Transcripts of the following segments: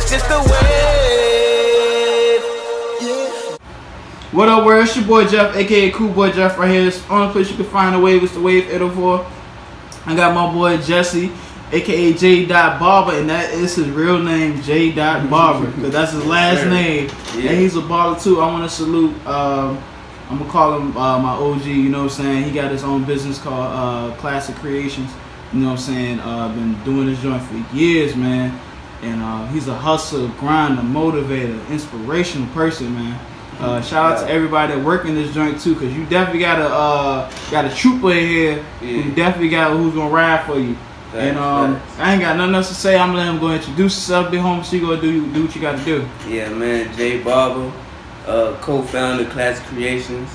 it's just the wave. What up, world? It's your boy Jeff, aka Cool Boy Jeff, right here. It's the only place you can find a wave is the Wave 804. I got my boy Jesse, aka J. Barber, and that is his real name, J. Barber, because that's his last name. Yeah. And he's a baller too. I want to salute. I'm gonna call him my OG. You know what I'm saying? He got his own business called Classic Creations. You know what I'm saying? Been doing this joint for years, man. And he's a hustler, grinder, motivator, inspirational person, man. Shout out to everybody that work in this joint too, cause you definitely got a trooper in here who definitely got who's gonna ride for you. And I ain't got nothing else to say. I'm gonna let him go introduce himself, be home, so you go do what you gotta do. Yeah, man, J. Barber, co-founder of Classic Creations.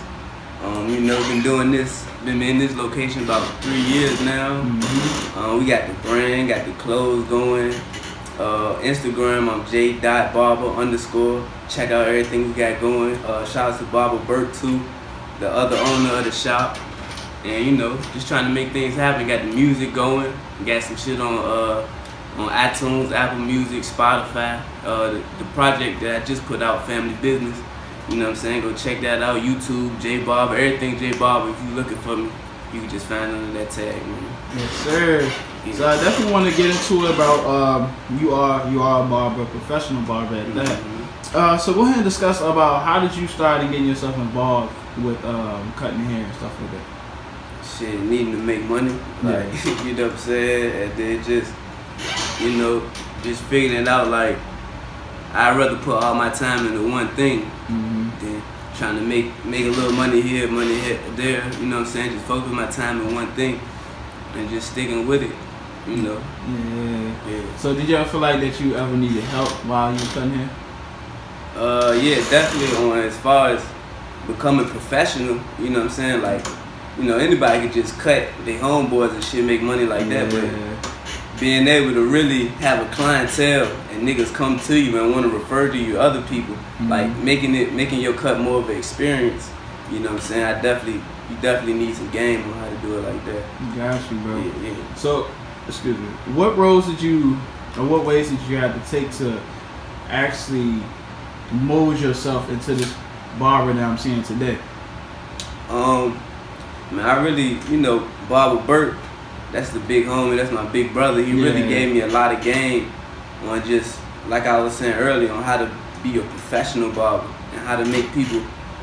You know, been in this location about 3 years now. We got the brand, got the clothes going. Instagram, I'm J.Barber_. Check out everything we got going. Shout out to Barber too, the other owner of the shop. And you know, just trying to make things happen. Got the music going. Got some shit on iTunes, Apple Music, Spotify. The project that I just put out, Family Business. You know what I'm saying? Go check that out. YouTube, J Barber, everything J Barber. If you looking for me, you can just find under that tag, man. Yes, sir. Yeah. So I definitely want to get into it about you are a barber, a professional barber at that. So go ahead and discuss about how did you start getting yourself involved with cutting hair and stuff like that. Shit, needing to make money, like you know what I'm saying, and then just just figuring it out. Like I'd rather put all my time into one thing than trying to make a little money here, there. You know what I'm saying? Just focus my time in one thing and just sticking with it. You know. Yeah. So did you ever feel like that you ever needed help while you were cutting hair? Yeah, definitely. On as far as becoming professional, you know what I'm saying? Like, you know, anybody could just cut their homeboys and shit, make money like that, but being able to really have a clientele and niggas come to you and want to refer to you other people, like making your cut more of an experience. You know what I'm saying? You definitely need some game on how to do it like that. Got you, bro. Yeah. So, excuse me. What ways did you have to take to actually mold yourself into this barber that I'm seeing today? Man, I really, Barber, that's the big homie, that's my big brother. He really gave me a lot of game on just, like I was saying earlier, on how to be a professional barber and how to make people,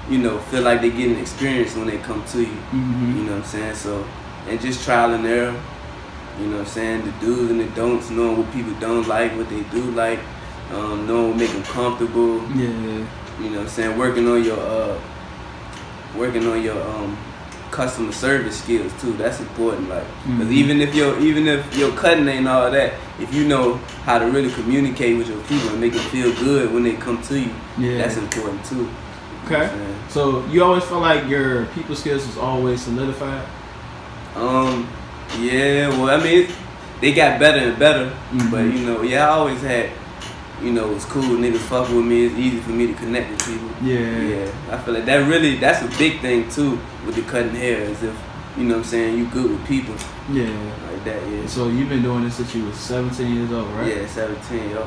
feel like they're getting experience when they come to you. You know what I'm saying? So, and just trial and error, you know what I'm saying? The do's and the don'ts, knowing what people don't like, what they do like, knowing what make them comfortable. You know what I'm saying? Working on your customer service skills too. That's important. Like, because even if your cutting ain't all that, if you know how to really communicate with your people and make them feel good when they come to you, that's important too. Okay. You know so you always feel like your people skills is always solidified? Yeah. Well, I mean, they got better and better, but I always had. It's cool, niggas fuck with me, it's easy for me to connect with people. Yeah. I feel like that's a big thing too with the cutting hair, is if, you know what I'm saying, you good with people. Like that, So you've been doing this since you was 17 years old, right? Yeah, 17, yo.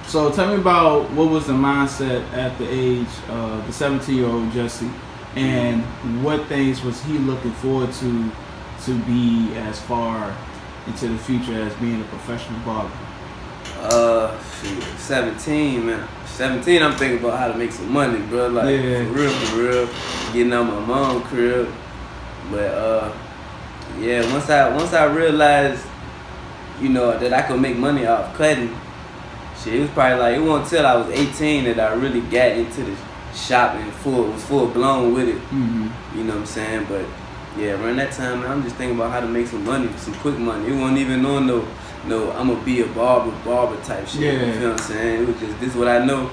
So tell me about what was the mindset at the age of the 17-year-old Jesse, and what things was he looking forward to be as far into the future as being a professional barber? 17, man. 17, I'm thinking about how to make some money, bro. Like, for real. Getting out my mom's crib. But, once I realized, that I could make money off cutting, shit, it was probably like, it wasn't until I was 18 that I really got into the shop and was full blown with it. You know what I'm saying? But, around that time, man, I'm just thinking about how to make some money, some quick money. It wasn't even on no, I'm gonna be a barber type shit. You feel what I'm saying? It was just, this is what I know.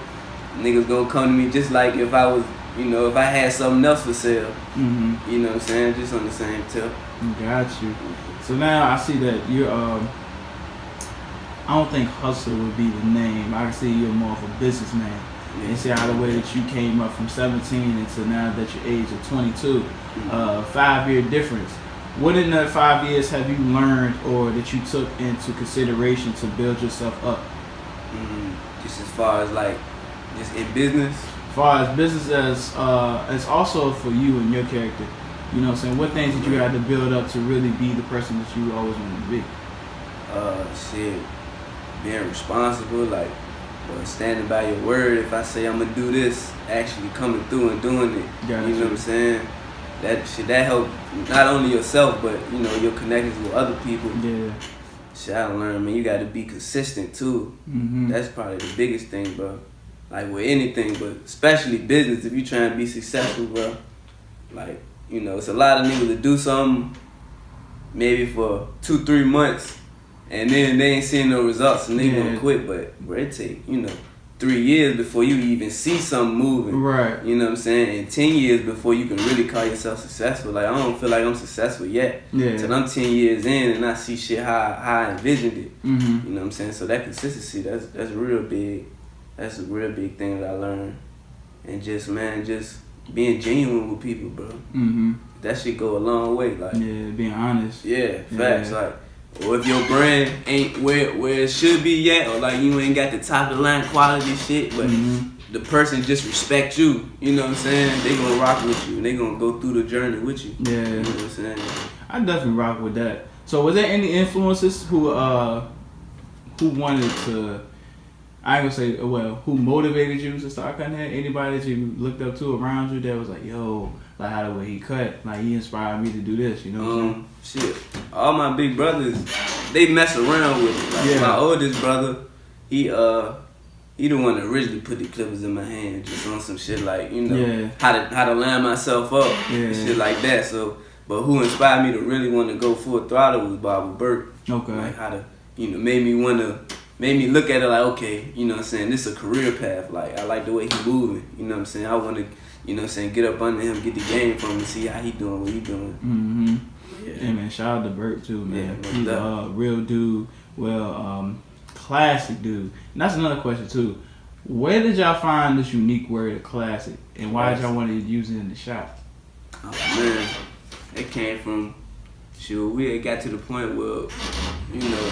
Niggas gonna come to me just like if I was, if I had something else for sale. You know what I'm saying? Just on the same tip. Got you. So now I see that you're, I don't think hustler would be the name. I can see you're more of a businessman. And see how the way that you came up from 17 into now that your age of 22, 5-year difference. What in the 5 years have you learned or that you took into consideration to build yourself up? Just as far as like, just in business. As far as business as also for you and your character, you know what I'm saying? What things that you had to build up to really be the person that you always wanted to be? Shit, being responsible, like, or standing by your word. If I say I'm gonna do this, actually coming through and doing it. Gotcha. You know what I'm saying? That help not only yourself, but you know your connections with other people. Yeah. Shit, I learned, man, you gotta be consistent too. That's probably the biggest thing, bro. Like with anything, but especially business. If you trying to be successful, bro, like, you know, it's a lot of niggas that do something maybe for 2-3 months, and then they ain't seeing no results, and they gonna quit. But bro, it take, you know, 3 years before you even see something moving. Right. You know what I'm saying? And 10 years before you can really call yourself successful. Like, I don't feel like I'm successful yet. Yeah. Till I'm 10 years in and I see shit how I envisioned it. You know what I'm saying? So that consistency, that's real big. That's a real big thing that I learned. And just, man, just being genuine with people, bro. That shit go a long way. Like, yeah, being honest. Yeah, facts. Like, or if your brand ain't where it should be yet, or like you ain't got the top of the line quality shit, but the person just respect you, you know what I'm saying? They gonna rock with you, and they gonna go through the journey with you. Yeah. You know what I'm saying? I definitely rock with that. So was there any influences who wanted to, I ain't gonna say, well, who motivated you to start cutting hair? Anybody that you looked up to around you that was like, yo, like how the way he cut, like he inspired me to do this, you know what I'm saying? Shit. All my big brothers, they mess around with it. Like my oldest brother, he the one that originally put the clippers in my hand, just on some shit like, you know, how to line myself up, and shit like that. So, but who inspired me to really want to go full throttle was Barber. Okay. Like how to, you know, made me look at it like, okay, you know what I'm saying, this is a career path. Like, I like the way he moving, you know what I'm saying? I want to, you know what I'm saying, get up under him, get the game from him, and see how he doing, what he doing. Yeah, man, shout out to Bert too, man. Yeah, he's a real dude, classic dude. And that's another question too. Where did y'all find this unique word, classic, and why did y'all want to use it in the shop? Oh man, it came from, sure, we had got to the point where, you know,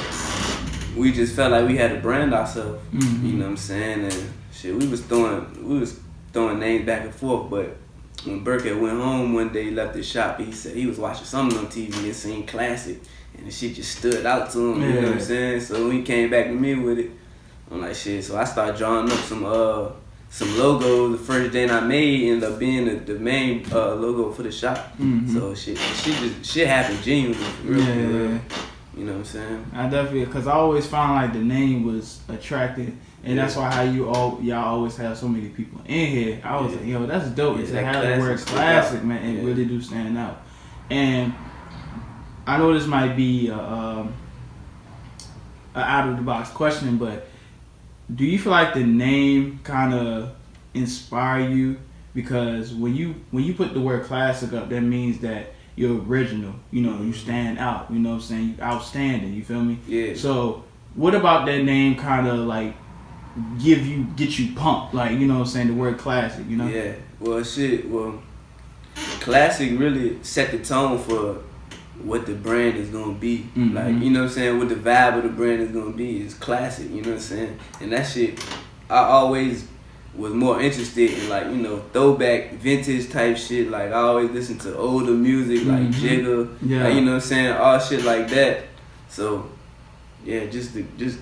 we just felt like we had to brand ourselves. You know what I'm saying? And shit, we was throwing names back and forth, but when Burke had went home one day, left the shop, he said he was watching something on TV and seen classic, and the shit just stood out to him, you know what I'm saying? So when he came back to me with it, I'm like, shit, so I started drawing up some logos. The first day I made ended up being the main logo for the shop. So shit happened genuinely, real. You know what I'm saying? I definitely, because I always found like the name was attractive. And that's why y'all always have so many people in here. I was like, yo, that's dope. Yeah, to have the word classic, man, and really do stand out. And I know this might be a out of the box question, but do you feel like the name kind of inspire you? Because when you put the word classic up, that means that you're original. You know, you stand out. You know what I'm saying? You outstanding. You feel me? Yeah. So what about that name kind of like get you pumped, like, you know what I'm saying, the word classic, you know? Yeah, well, classic really set the tone for what the brand is gonna be. Like, you know what I'm saying, what the vibe of the brand is gonna be is classic, you know what I'm saying? And that shit, I always was more interested in, like, you know, throwback, vintage type shit. Like, I always listen to older music, like Jigga, like, you know what I'm saying, all shit like that. So yeah, just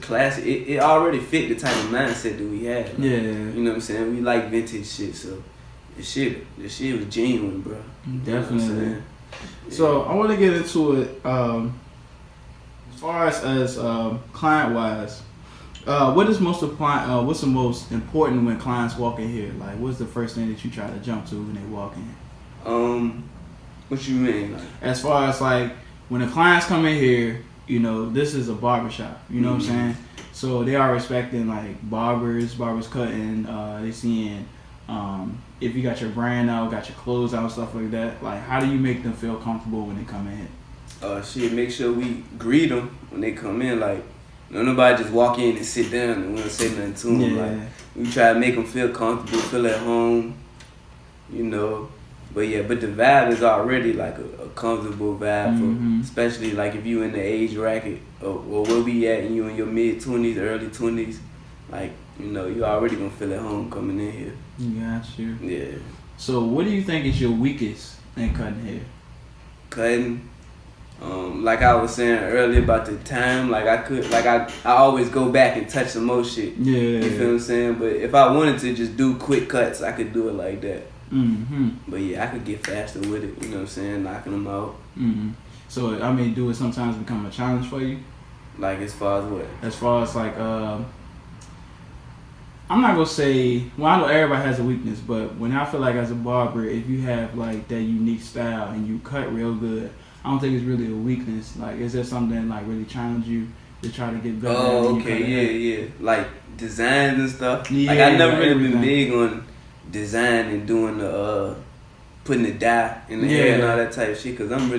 classic. It already fit the type of mindset that we had. Like, you know what I'm saying? We like vintage shit, so the shit was genuine, bro. Definitely. You know So I want to get into it. As far as client wise, what's the most important when clients walk in here? Like, what's the first thing that you try to jump to when they walk in? What you mean? Like, as far as like when the clients come in here, you know, this is a barbershop, you know what I'm saying? So they are respecting like barbers cutting, they seeing if you got your brand out, got your clothes out, stuff like that. Like, how do you make them feel comfortable when they come in here? Make sure we greet them when they come in. Like, you know, nobody just walk in and sit down and we don't say nothing to them. Like, we try to make them feel comfortable, feel at home, you know. But the vibe is already like a comfortable vibe, for, especially like if you in the age bracket or where we at and you in your mid-20s, early 20s. like, you know, you already gonna feel at home coming in here. Got you. Yeah. So what do you think is your weakest in cutting hair? Cutting. Like I was saying earlier about the time, like I always go back and touch some more shit. Yeah. You feel what I'm saying? But if I wanted to just do quick cuts, I could do it like that. Mm-hmm. But yeah, I could get faster with it. You know what I'm saying? Knocking them out. Mm-hmm. So I mean, do it sometimes become a challenge for you? Like as far as what? As far as like, I'm not gonna say. Well, I know everybody has a weakness, but when I feel like as a barber, if you have like that unique style and you cut real good, I don't think it's really a weakness. Like, is there something that like really challenge you to try to get better? Oh, okay, yeah. Like designs and stuff. Yeah, like I never really everything. been big on design and doing the putting the dye in the hair and all that type of shit. Cause I'm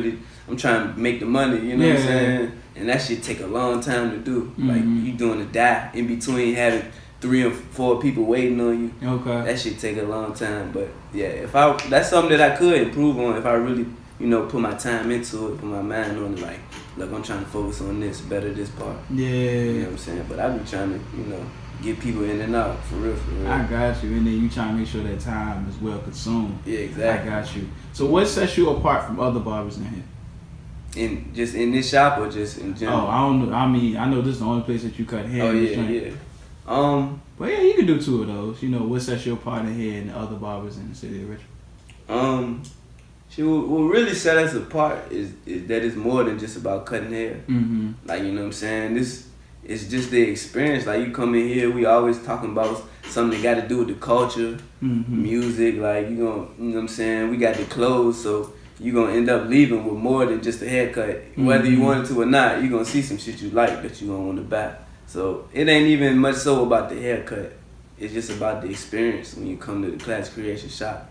trying to make the money. You know what I'm saying? And that shit take a long time to do. Mm-hmm. Like you doing the dye in between having 3 or 4 people waiting on you. Okay. That shit take a long time. But yeah, that's something that I could improve on if I really, you know, put my time into it, put my mind on it. Like, look, I'm trying to focus on this, better this part. Yeah. You know what I'm saying? But I be trying to, you know, get people in and out for real. I got you, and then you trying to make sure that time is well consumed. Yeah, exactly. I got you. So what sets you apart from other barbers in here? Just in this shop or just in general? Oh, I don't know. I mean, I know this is the only place that you cut hair. Oh in this yeah, joint. yeah. But yeah, you can do 2 of those. You know, what sets you apart in here and the other barbers in the city of Richmond? What really set us apart is that it's more than just about cutting hair. Mm-hmm. Like, you know what I'm saying? This is just the experience. Like, you come in here, we always talking about something that got to do with the culture, music. Like, you know what I'm saying? We got the clothes, so you gonna end up leaving with more than just a haircut. Whether you wanted to or not, you gonna see some shit you like that you gonna want to buy. So it ain't even much so about the haircut. It's just about the experience when you come to the Class Creation shop.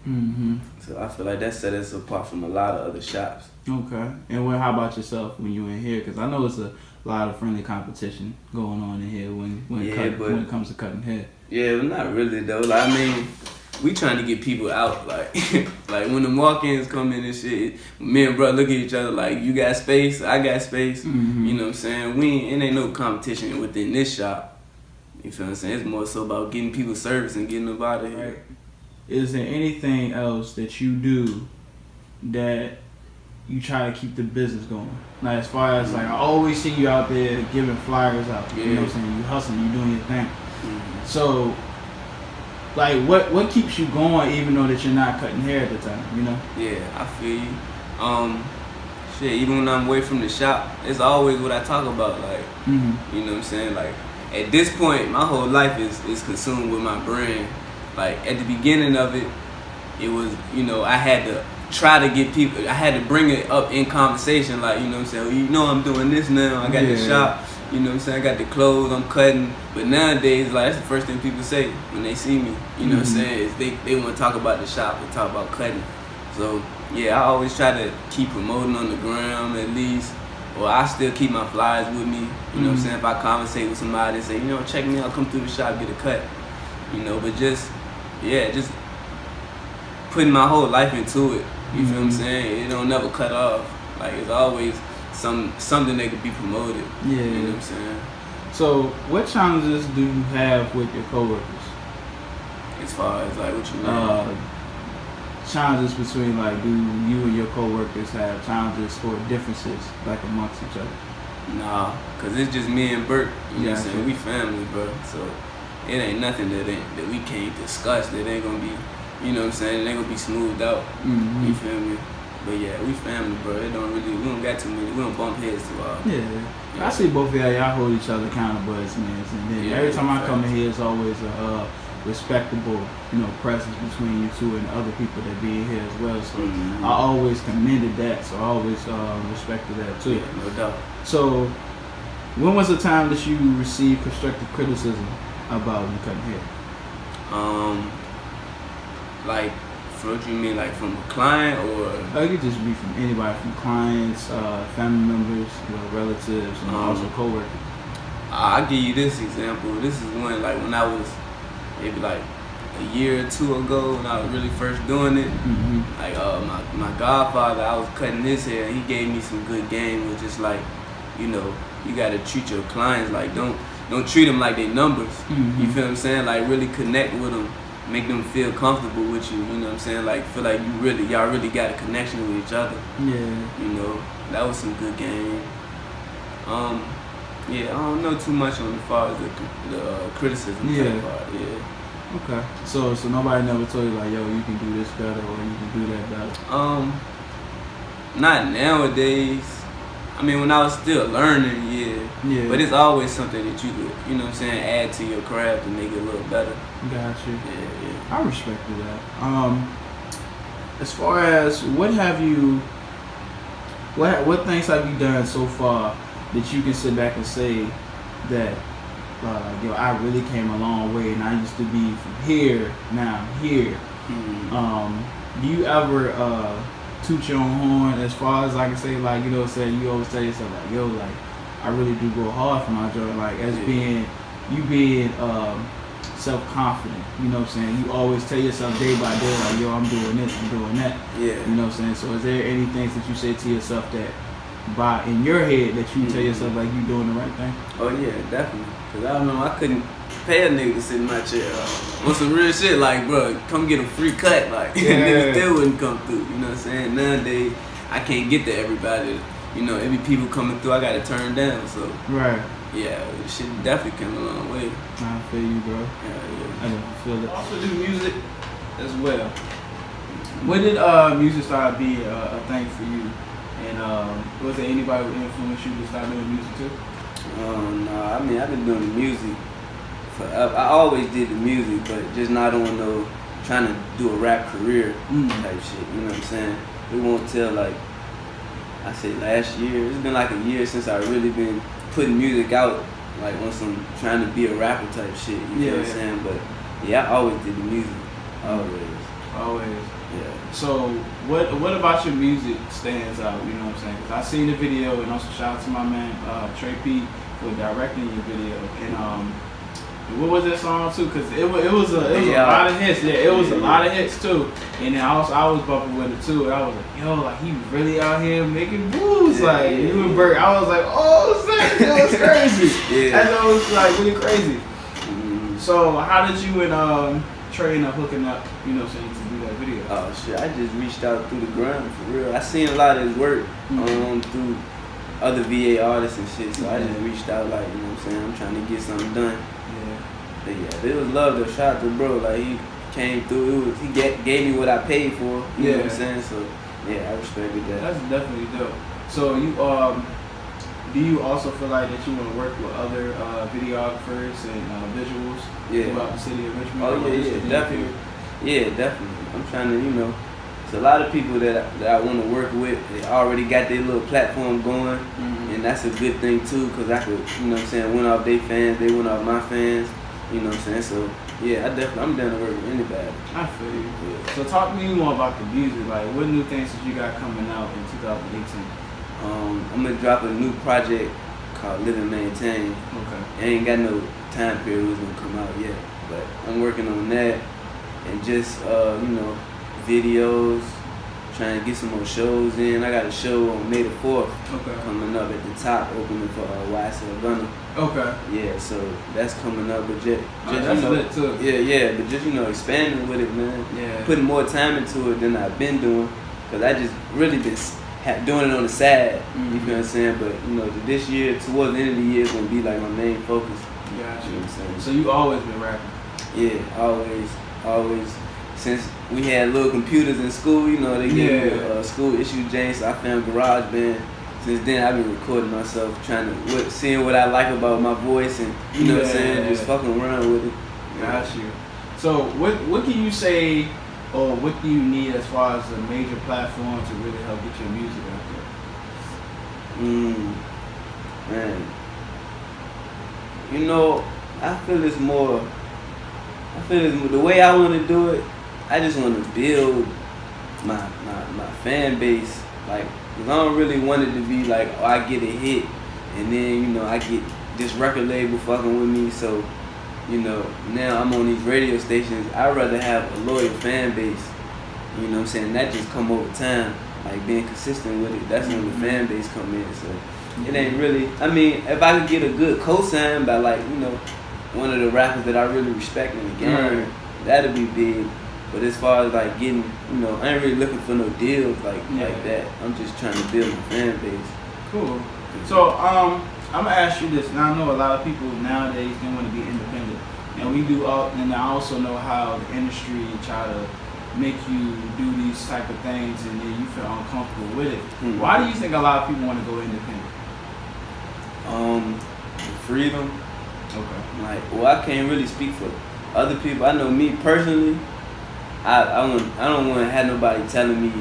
Mm-hmm. So I feel like that set us apart from a lot of other shops. Okay. And well, how about yourself when you in here? Because I know it's a lot of friendly competition going on in here when it comes to cutting hair. Yeah, but not really though. Like, I mean, we trying to get people out. Like, like when the walk-ins come in and shit, me and bro look at each other like, you got space, I got space. Mm-hmm. You know what I'm saying? It ain't no competition within this shop. You feel what I'm saying? It's more so about getting people service and getting them out of here. Right. Is there anything else that you do that you try to keep the business going? Like, as far as like, I always see you out there giving flyers out. You know what I'm saying? You hustling, you doing your thing. Mm-hmm. So, like, what keeps you going even though that you're not cutting hair at the time, you know? Yeah, I feel you. Shit, even when I'm away from the shop, it's always what I talk about. Like, you know what I'm saying? Like, at this point, my whole life is consumed with my brand. Like, at the beginning of it, it was, you know, I had to try to get people, I had to bring it up in conversation. Like, you know what I'm saying? Well, you know I'm doing this now. I got the shop. You know what I'm saying? I got the clothes, I'm cutting. But nowadays, like, that's the first thing people say when they see me. You know what I'm saying? Is they want to talk about the shop and talk about cutting. So, yeah, I always try to keep promoting on the gram at least. Or I still keep my flyers with me. You know what I'm saying? If I conversate with somebody and say, you know, check me out, come through the shop, get a cut. You know, but just putting my whole life into it. You feel what I'm saying? It don't never cut off. Like, it's always something that could be promoted. Yeah. You know what I'm saying? So, what challenges do you have with your coworkers? As far as like what you mean? Challenges between, like, do you and your coworkers have challenges or differences like amongst each other? Nah, cause it's just me and Bert. You know what I'm Gotcha. saying? We family, bro. So it ain't nothing that we can't discuss. That ain't gonna be, you know what I'm saying? It ain't gonna be smoothed out. You feel me? But yeah, we family, bro. It don't really, we don't got too many. We don't bump heads too hard. Yeah. I see both of y'all hold each other accountable as men. And then every time I come in here, it's always a respectable, you know, presence between you two and other people that be in here as well. So I always commended that. So I always respected that too. Yeah, no doubt. So when was the time that you received constructive criticism about you cutting hair? Like, for what you mean, like from a client or? It could just be from anybody, from clients, family members, you know, relatives, and also coworkers. I'll give you this example. This is when I was maybe like a year or two ago when I was really first doing it. Like my godfather, I was cutting his hair, and he gave me some good game with just like, you know, you gotta treat your clients like don't don't treat them like they numbers. Mhm. You feel what I'm saying? Like really connect with them, make them feel comfortable with you. You know what I'm saying? Like feel like y'all really got a connection with each other. Yeah. You know, that was some good game. Yeah, I don't know too much on as far as the criticism Yeah. type part. Yeah. Okay. So nobody never told you like, yo, you can do this better or you can do that better. Not nowadays. I mean, when I was still learning, yeah. Yeah. But it's always something that you could, you know what I'm saying, add to your craft to make it a little better. Got you. Yeah. I respect that. As far as what things have you done so far that you can sit back and say that yo, I really came a long way and I used to be from here, now I'm here. Mm-hmm. Do you ever toot your own horn as far as I can say, like, you know what I'm saying, you always tell yourself like, yo, like I really do go hard for my job, like as being self-confident, you know what I'm saying? You always tell yourself day by day, like, yo, I'm doing this, I'm doing that. Yeah. You know what I'm saying? So is there any things that you say to yourself that by in your head that you tell yourself like you doing the right thing? Oh yeah, definitely. Cause I remember I couldn't pay a nigga to sit in my chair on some real shit. Like, bro, come get a free cut. Like, niggas still wouldn't come through. You know what I'm saying? Nowadays, I can't get to everybody. You know, every people coming through, I gotta turn down. So Right. yeah, shit definitely came a long way. I feel you, bro. Yeah. I never feel it. Also do music as well. When did music start being a thing for you? And was there anybody who influenced you to start doing music too? No, I mean, I've been doing the music forever. I always did the music, but just not on no trying to do a rap career type shit. You know what I'm saying? We won't tell, like, I say last year. It's been like a year since I really been putting music out, like on some trying to be a rapper type shit. You know what I'm saying? But yeah, I always did the music. Always. Yeah. So what about your music stands out? You know what I'm saying? Because I seen the video, and also shout out to my man Trey P for directing your video. And what was that song too? Because it was a lot of hits. Yeah, it was a lot of hits too. And then I was bumping with it too. And I was like, yo, like he really out here making moves. Like you and Bert. I was like, oh, snap, yo, it's crazy. I know it's like really crazy. Mm-hmm. So how did you and Trey end up hooking up? You know what I'm saying, to do that video? Oh shit, I just reached out through the grind for real. I seen a lot of his work through other VA artists and shit, so I just reached out, like, you know what I'm saying, I'm trying to get something done. But yeah, it was love though. Shout out to bro, like he came through. He gave me what I paid for. You know what I'm saying? So yeah, I respected that. That's definitely dope. So you do you also feel like that you want to work with other videographers and visuals throughout the city of Richmond? Oh yeah, definitely. Yeah, definitely. I'm trying to, you know, it's a lot of people that I want to work with. They already got their little platform going, and that's a good thing too, because I could, you know what I'm saying, win off their fans, they win off my fans. You know what I'm saying? So yeah, I'm down to work with anybody. I feel you. Yeah. So talk to me more about the music. Like, what new things that you got coming out in 2018? I'm gonna drop a new project called Live and Maintain. Okay. I ain't got no time period it's gonna come out yet, but I'm working on that and just you know, videos, trying to get some more shows in. I got a show on May the 4th coming up at the top, opening for YSL Gunner. Okay. Yeah, so that's coming up, but just that's you know, lit too. Yeah, but just, you know, expanding with it, man. Yeah. Putting more time into it than I've been doing, cause I just really been doing it on the side. You feel what I'm saying? But you know, this year, towards the end of the year, is gonna be like my main focus. Gotcha. You know what I'm saying? So you always been rapping? Yeah, always. Since we had little computers in school, you know, they gave me a school issue Jane, so I found GarageBand. Since then, I've been recording myself, seeing what I like about my voice, and you know what I'm saying, just fucking around with it. Got you. So what can you say, or what do you need as far as a major platform to really help get your music out there? Man, you know, I feel it's the way I want to do it. I just want to build my fan base, like, cause I don't really want it to be like, oh, I get a hit and then, you know, I get this record label fucking with me, so, you know, now I'm on these radio stations. I'd rather have a loyal fan base, you know what I'm saying, that just come over time, like being consistent with it. That's when the fan base come in. So It ain't really. I mean, if I could get a good cosign by like one of the rappers that I really respect in the game, that'd be big. But as far as like getting, I ain't really looking for no deals like that. I'm just trying to build my fan base. Cool. So I'm gonna ask you this. Now I know a lot of people nowadays they want to be independent, and we do. And I also know how the industry try to make you do these type of things, and then you feel uncomfortable with it. Mm-hmm. Why do you think a lot of people want to go independent? Freedom. Okay. Like, well, I can't really speak for other people. I know me personally. I don't want to have nobody telling me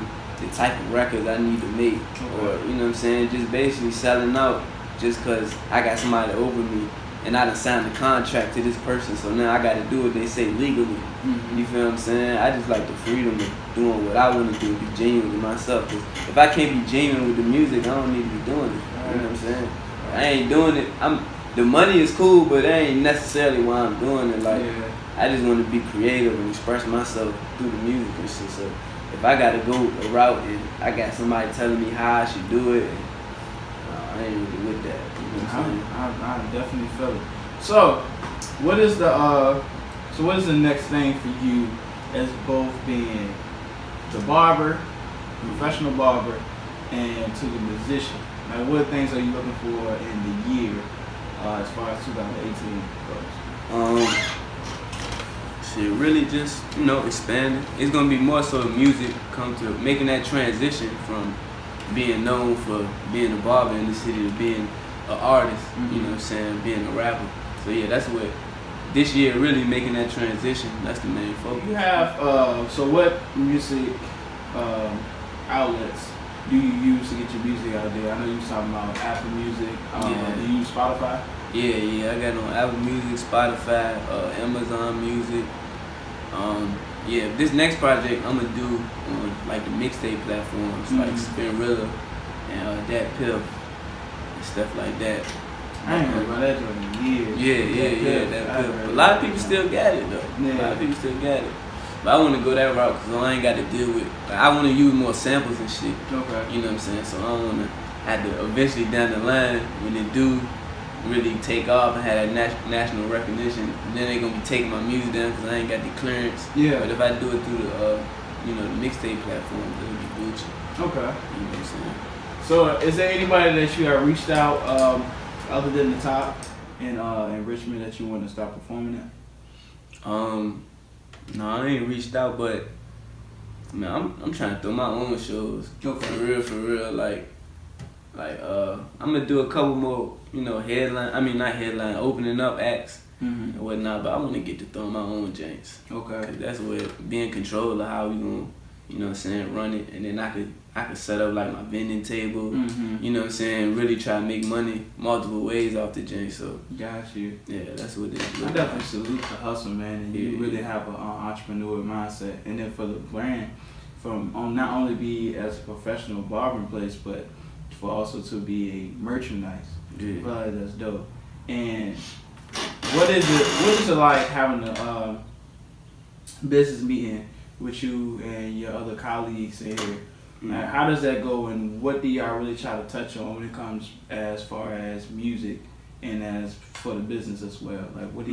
the type of records I need to make, or what I'm saying, just basically selling out just cause I got somebody over me and I done signed a contract to this person, so now I got to do what they say legally. Mm-hmm. You feel what I'm saying? I just like the freedom of doing what I want to do, be genuine with myself. Cause if I can't be genuine with the music, I don't need to be doing it. You know what I'm saying? I ain't doing it. The money is cool, but that ain't necessarily why I'm doing it. Like, I just want to be creative and express myself through the music and shit. So if I gotta go a route and I got somebody telling me how I should do it, I ain't really with that. You know what I'm saying? I definitely feel it. So, what is the next thing for you as both being the barber, professional barber, and to the musician? Like, what things are you looking for in the year as far as 2018 goes? Shit, really just, expanding. It's gonna be more so music come to making that transition from being known for being a barber in the city to being an artist, you know what I'm saying, being a rapper. So yeah, that's what this year really making that transition. That's the main focus. You have so what music outlets do you use to get your music out there? I know you was talking about Apple Music. Do you use Spotify? Yeah, I got on Apple Music, Spotify, Amazon Music. This next project I'm gonna do on like the mixtape platforms like Spinrilla and Dat Piff and stuff like that. I ain't heard about that joint in years. Yeah, Dat Piff. A lot of people still got it though. Yeah. A lot of people still got it. But I want to go that route because I ain't got to deal with. Like, I want to use more samples and shit. Okay. You know what I'm saying? So I don't want to have to eventually down the line when it do really take off and have that national recognition, then they gonna be taking my music down because I ain't got the clearance. Yeah. But if I do it through the mixtape platform, it'll be Gucci. Okay. You know what I'm saying? So, is there anybody that you have reached out other than the top in Richmond that you want to start performing at? No, I ain't reached out, but man, I'm trying to throw my own shows. Okay. For real, like I'm gonna do a couple more, opening up acts and whatnot, but I wanna get to throw my own janks. Okay. Cause that's where be in control of how we gonna, run it, and then I could set up like my vending table, really try to make money multiple ways off the jank. So Got you. yeah, that's what it is. I definitely salute the hustle, man, and you really have an entrepreneur mindset. And then for the brand, not only be as a professional barbering place, but for also to be a merchandise. Yeah. I feel like that's dope. And what is it like having a business meeting with you and your other colleagues in here? Like, how does that go, and what do y'all really try to touch on when it comes as far as music and as for the business as well? Like, what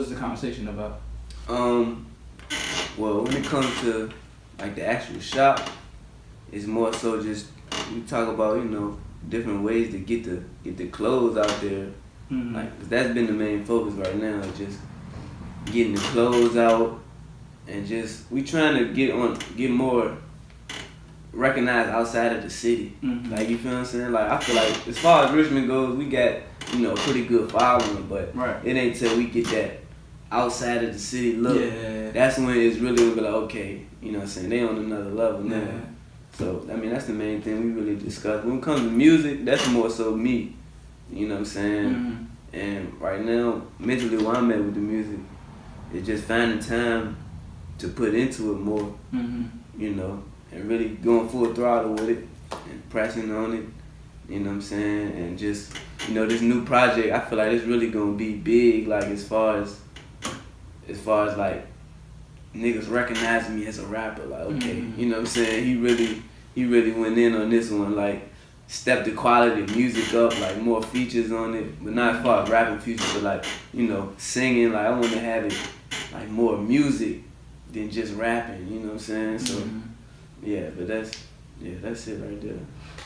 is the conversation about? Well, when it comes to like the actual shop, it's more so just we talk about different ways to get the clothes out there. Like, 'cause that's been the main focus right now, just getting the clothes out, and just we trying to get more recognized outside of the city. Like, you feel what I'm saying? Like, I feel like as far as Richmond goes, we got a pretty good following, but it ain't till we get that outside of the city look. Yeah. That's when it's really gonna be like, okay, you know what I'm saying, they on another level now. Yeah. So I mean, that's the main thing we really discuss. When it comes to music, that's more so me. You know what I'm saying? And right now, mentally where I'm at with the music, it's just finding time to put into it more. And really going full throttle with it and pressing on it. You know what I'm saying? And just, this new project, I feel like it's really gonna be big, like as far as like niggas recognizing me as a rapper. Like, okay, you know what I'm saying? He really went in on this one. Like step the quality of music up, like more features on it, but not as far as rapping features, but like, you know, singing. Like I want to have it like more music than just rapping. You know what I'm saying? So yeah, but that's it right there.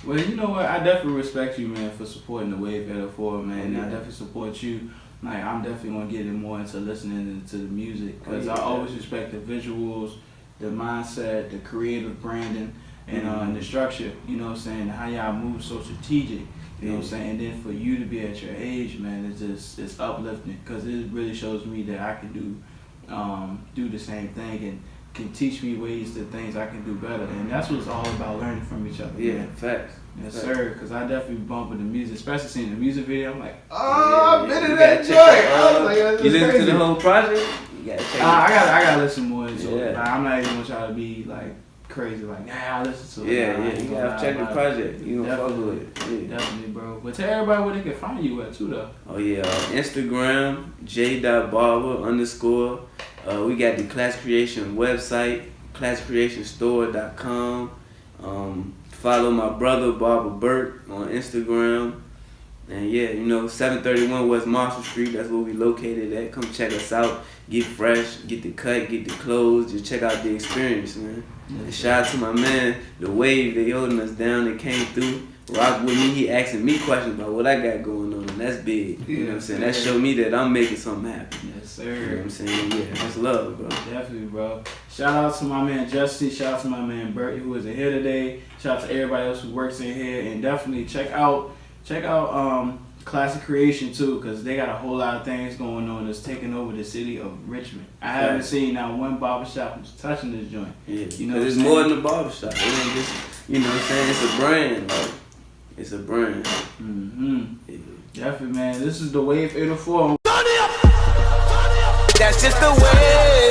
Well, you know what? I definitely respect you, man, for supporting the Wave 804, man. And I definitely support you. Like, I'm definitely gonna get more into listening to the music because I always respect the visuals, the mindset, the creative branding, and the structure. You know what I'm saying? How y'all move so strategic. You know what I'm saying? And then for you to be at your age, man, it's uplifting because it really shows me that I can do the same thing and can teach me ways to things I can do better, and that's what it's all about, learning from each other. Yeah, man. facts. Yes, Facts. sir. Because I definitely bump with the music, especially seeing the music video. I'm like, I've been in You that gotta joint. check that, I was like, that's you listen crazy. to the whole project? You gotta check it. I gotta listen more into it. Yeah. Like, I'm not even gonna try to be like crazy. Like, I listen to it. Yeah, Nah, I you ain't gotta gonna check lie the about project. You gonna fuck Definitely. with it. Yeah. Definitely, bro. But tell everybody where they can find you at too, though. Oh yeah, Instagram, j.barber_. We got the Class Creation website, classcreationstore.com. Follow my brother Barber Burt on Instagram. And yeah, you know, 731 West Marshall Street, that's where we located at. Come check us out. Get fresh, get the cut, get the clothes. Just check out the experience, man. And shout out to my man, The Wave. They holding us down. They came through. Rock with me. He asking me questions about what I got going on. And that's big. You know what I'm saying? That showed me that I'm making something happen. Yes, sir. You know what I'm saying? Yeah, that's love, bro. Definitely, bro. Shout out to my man Justin. Shout out to my man Bert, who isn't here today. Shout out to everybody else who works in here, and definitely check out Classic Creation too, because they got a whole lot of things going on that's taking over the city of Richmond. I haven't seen not one barbershop who's touching this joint. Yeah, you know, it's more than a barbershop. It ain't just, you know what I'm saying? It's a brand. Like, it's a brand. Yeah. Definitely, man. This is the Wave 804. That's just the way.